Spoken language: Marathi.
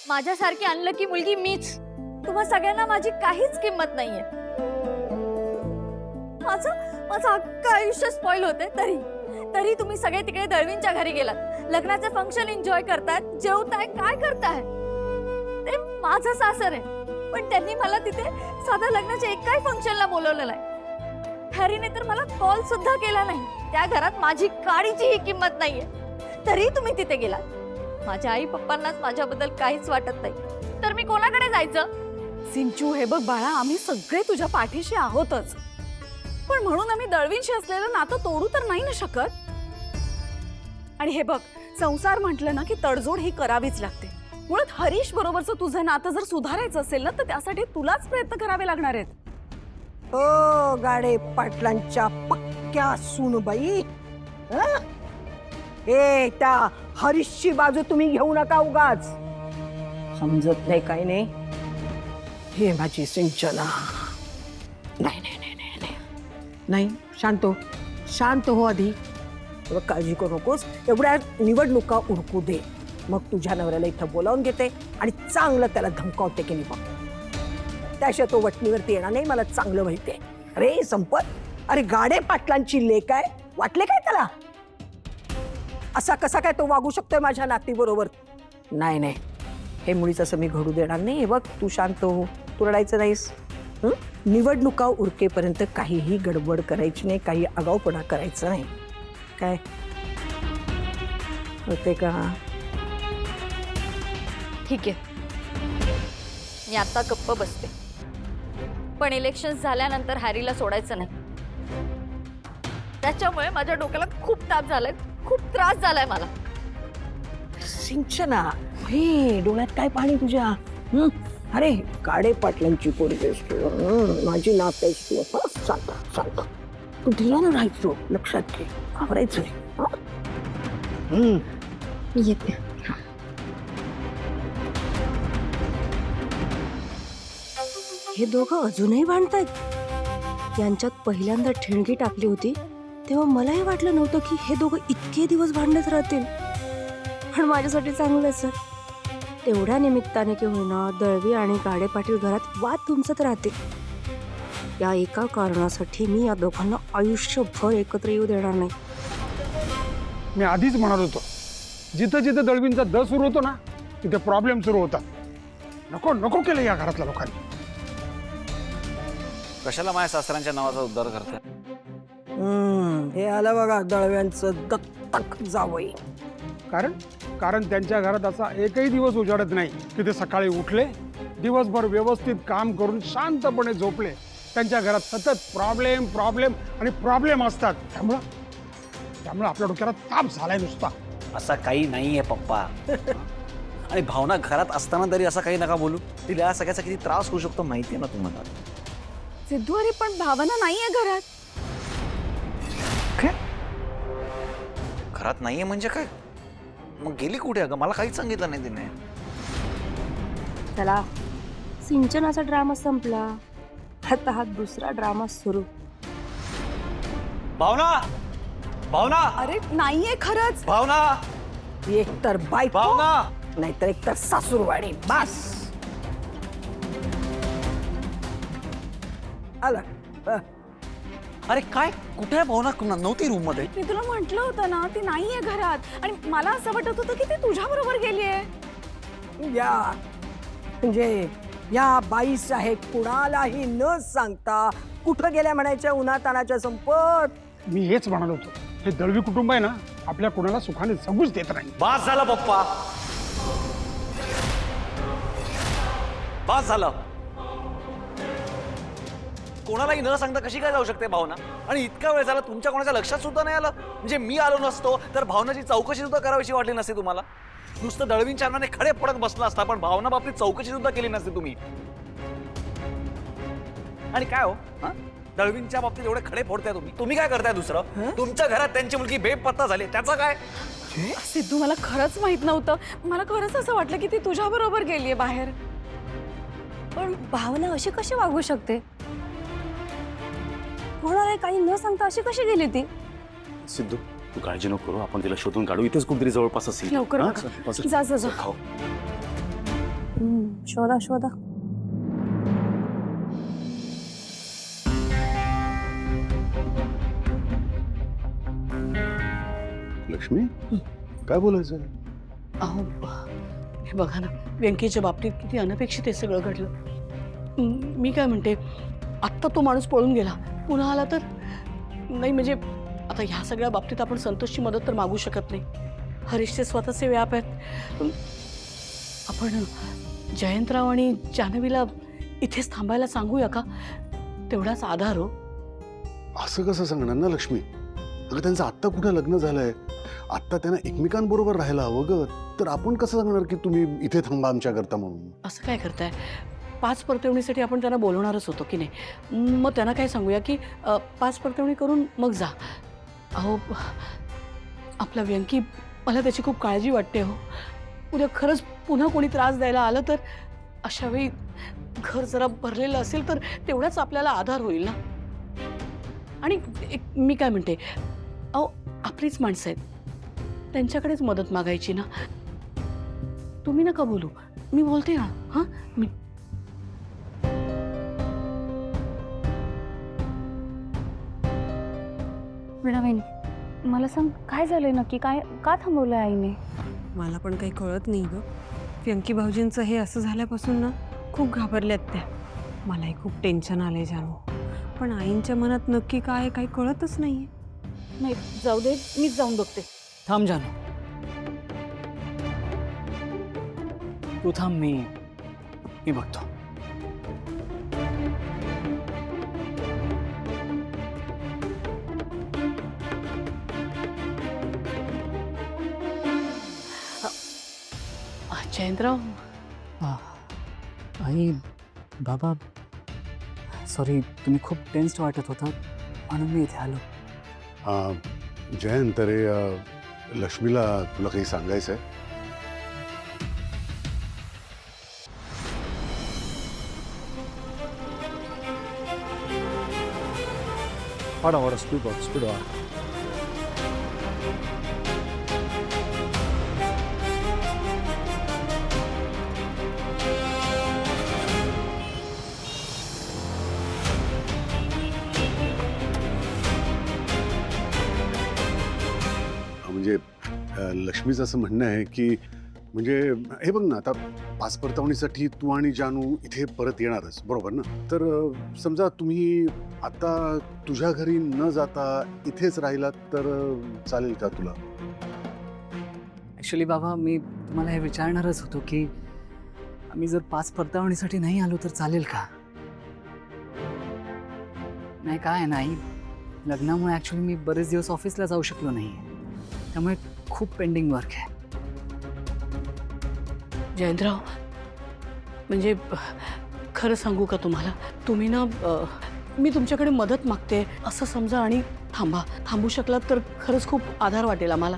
माझ्यासारखी अनलकी मुलगी मीच. तुम्हा सगळ्यांना माझी काहीच किंमत नाहीये. माझं अख्खं आयुष्य स्पॉइल होते. तरी तुम्ही सगळे तिकडे दळवींच्या घरी गेलात. लग्नाचे फंक्शन एन्जॉय करताय, जेवताय, काय करताय. ते माझं सासर आहे, पण त्यांनी मला तिथे साधा लग्नाच्या एकाही फंक्शनला बोलवलं नाही. हॅरीने तर मला कॉल सुद्धा केला नाही. त्या घरात माझी काडीचीही किंमत नाहीये, तरी तुम्ही तिथे गेलात. माझ्या आई पप्पांनाच माझ्याबद्दल काहीच वाटत नाही, तर मी कोणाकडे जायचं. सिंचू, हे बघ बाळा, आम्ही सगळे तुझ्या पाठीशी आहोतच, पण म्हणून आम्ही दळवींशी असलेलं नातं तोडू तर नाही ना शकत. आणि हे बघ, संसार म्हटलं ना की तडजोड ही करावीच लागते. मुळात हरीश बरोबरचं तुझं नातं जर सुधारायचं असेल ना, तर त्यासाठी तुलाच प्रयत्न करावे लागणार आहेत. ओ गाडे पाटलांच्या पक्क्या सूनबाई, ए त्या हरीशची बाजू तुम्ही घेऊ नका उगाच. समजत नाही काही नाही. हे माझी सिंचना. नाही नाही नाही नाही नाही नाही, शांत हो आधी. काळजी करू नकोस. एवढ्या निवडणुका उरकू दे, मग तुझ्या नवऱ्याला इथं बोलावून घेते आणि चांगलं त्याला धमकावते की नाही बघ. त्याशिवाय तो वटणीवरती येणार नाही, मला चांगलं माहितीये. अरे संपत, अरे गाडे पाटलांची लेक आहे, वाटले काय त्याला? असा कसा काय तो वागू शकतोय माझ्या नाती बरोबर? नाही नाही, हे मुळीच असं मी घडू देणार नाही. हे बघ, तू शांत हो, तू रडायचं नाहीस. निवडणुका उरकेपर्यंत काहीही गडबड करायची नाही, काही आगाऊपणा करायचं नाही. काय होते का? ठीक आहे, मी आता गप्प बसते, पण इलेक्शन झाल्यानंतर हॅरीला सोडायचं नाही. त्याच्यामुळे माझ्या डोक्याला खूप ताप झालाय, खूप त्रास झालाय मला. सिंचना, हे डोळ्यात काय पाणी तुझ्या? अरे गाडे पाटलांची पोरगी आहेस तू, माझी नात आहेस तू. शांत तू धियानं राहायचो, लक्षात घे, घाबरायचं नाही. येते. हे दोघं अजूनही भांडतायत. यांच्यात पहिल्यांदा ठिणगी टाकली होती तेव्हा मलाही वाटलं नव्हतं की हे दोघं इतके दिवस भांडत राहतील. पण माझ्यासाठी चांगलंच आहे. तेवढ्या निमित्ताने की होईना दळवी आणि गाडे पाटील घरात वाद तुमचत राहतील. या एका कारणासाठी मी या दोघांना आयुष्यभर एकत्र येऊ देणार नाही. मी आधीच म्हणत होतो, जिथं जिथं दळवींचा द सुरू होतो ना, तिथे प्रॉब्लेम सुरू होतात. नको नको केलं या घरातल्या लोकांनी. कशाला माझ्या सासऱ्यांच्या नावाचा उद्धार करताय? हे आलं बघा दळव्यांचं दत्तक जावई. कारण त्यांच्या घरात असा एकही दिवस उजाडत नाही की ते सकाळी उठले, दिवसभर व्यवस्थित काम करून शांतपणे झोपले. त्यांच्या घरात सतत प्रॉब्लेम आणि प्रॉब्लेम असतात. त्यामुळे आपल्या डोक्याला ताप झालाय नुसता. असा काही नाहीये पप्पा. आणि भावना घरात असताना तरी असं काही नका बोलू. तिला या सगळ्याचा किती त्रास होऊ शकतो माहितीये ना तुम्हाला. सिद्धू, अरे पण भावना नाहीये घरात. घरात नाहीये म्हणजे काय? मग गेली कुठे? अगं मला काहीच सांगितलं नाही तिने. चला, सिंचनाचा ड्रामा संपला, आता हा दुसरा ड्रामा सुरू. भावना अरे नाहीये खरंच. भावना एक तर बायको, भावना नाहीतर एक तर सासूरवाडी. बस आला. अरे काय, कुठे आहे भावना? नव्हती रूम मध्ये. मी तुला म्हटलं होतं ना, ती नाहीये घरात. आणि मला असं वाटत होतं की ती तुझ्या बरोबर गेलीये. म्हणजे या बाई साहेब कुणालाही न सांगता कुठं गेल्या म्हणायच्या उन्हातानाच्या संपत. मी हेच म्हणत होतो, हे दळवी कुटुंब आहे ना, आपल्या कोणाला सुखाने जगूच देत नाही. बास झाला पप्पा, बास झालं. कोणालाही न सांगता कशी काय जाऊ शकते भावना? आणि इतका वेळ झाला तुमच्या कोणाच्या लक्षात सुद्धा नाही आलं? म्हणजे मी आलो नसतो तर भावनाची चौकशी सुद्धा करावीशी वाटली नसते तुम्हाला? नुसतं दळवींच्या अन्नाने खडे पडत बसला असता, पण भावना बाबतीत चौकशी सुद्धा केली नसते तुम्ही. आणि काय हो, दळवींच्या बाबतीत एवढे खडे फोडताय तुम्ही काय करताय दुसरं? तुमच्या घरात त्यांची मुलगी बेपत्ता झाली, त्याचं काय? सिद्धू, मला खरंच माहित नव्हतं. मला खरंच असं वाटलं की ती तुझ्या बरोबर गेलीये बाहेर. पण भावना अशी कशी वागू शकते? कोणाला काही न सांगता अशी कशी गेली ती? सिद्धू, तू काळजी नको करू, आपण तिला शोधून काढू. इथेच कुठेतरी जवळपास असेल. लवकर हा? बघा. बस. जा जा जा. खाऊ. शोधा शोधा. लक्ष्मी काय बोलायचं? अहो हे बघा ना, व्यंकीच्या बाबतीत किती अनपेक्षित हे सगळं घडलं. मी काय म्हणते, आत्ता तो माणूस पळून गेला, पुन्हा आला तर नाही. म्हणजे आता ह्या सगळ्या बाबतीत आपण संतोषची मदत तर मागू शकत नाही. हरीशचे स्वतःचे व्याप आहेत. आपण जयंतराव आणि जान्हवीला इथेच थांबायला सांगूया का? तेवढाच आधार हो. असं कसं सांगणार ना लक्ष्मी? अगं त्यांचं आत्ता कुठं लग्न झालंय, आत्ता त्यांना एकमेकांबरोबर राहायला हवं ग. तर आपण कसं सांगणार की तुम्ही इथे थांबा आमच्याकरता म्हणून? असं काय करताय? 5 परतवणीसाठी आपण त्यांना बोलवणारच होतो की नाही. मग त्यांना काय सांगूया की 5 परतवणी करून मग जा. अहो आपला व्यंकी, मला त्याची खूप काळजी वाटते हो. उद्या खरंच पुन्हा कोणी त्रास द्यायला आलं तर अशा वेळी घर जरा भरलेलं असेल तर तेवढाच आपल्याला आधार होईल ना. आणि मी काय म्हणते, अहो आपलीच माणसं आहेत, त्यांच्याकडेच मदत मागायची ना. तुम्ही नका बोलू, मी बोलते ना. हां मी वीणाबाईंनी मला सांग, काय झालंय नक्की? काय का थांबवलंय आईने? मला पण काही कळत नाही ग. व्यंकी भाऊजींचं हे असं झाल्यापासून ना खूप घाबरल्यात त्या. मलाही खूप टेन्शन आलंय जानू. पण आईंच्या मनात नक्की काय आहे काही कळतच नाहीये. नाही, जाऊ दे, मीच जाऊन बघते. थांब जानू, तू थांब, मी बघतो. जयंतराव, आई बाबा, सॉरी, तुम्ही खूप टेन्स्ड वाटत होता म्हणून मी इथे आलो. जयंत रे, लक्ष्मीला तुला काही सांगायचं आहे? वाडा स्पीड वाढ. म्हणजे लक्ष्मीचं असं म्हणणं आहे की म्हणजे हे बघ ना, आता 5 परतवणीसाठी तू आणि जानू इथे परत येणारच, बरोबर ना? तर समजा तुम्ही आता तुझ्या घरी न जाता इथेच राहिलात तर चालेल का तुला? ॲक्च्युली बाबा, मी तुम्हाला हे विचारणारच होतो की आम्ही जर 5 परतावणीसाठी नाही आलो तर चालेल का? नाही, काय नाही, लग्नामुळे ॲक्च्युली मी बरेच दिवस ऑफिसला जाऊ शकलो नाही, त्यामुळे खूप पेंडिंग वर्क आहे. जयंतराव, म्हणजे खरं सांगू का तुम्हाला, तुम्ही ना मी तुमच्याकडे मदत मागते असं समजा आणि थांबू शकलात तर खरंच खूप आधार वाटेल आम्हाला.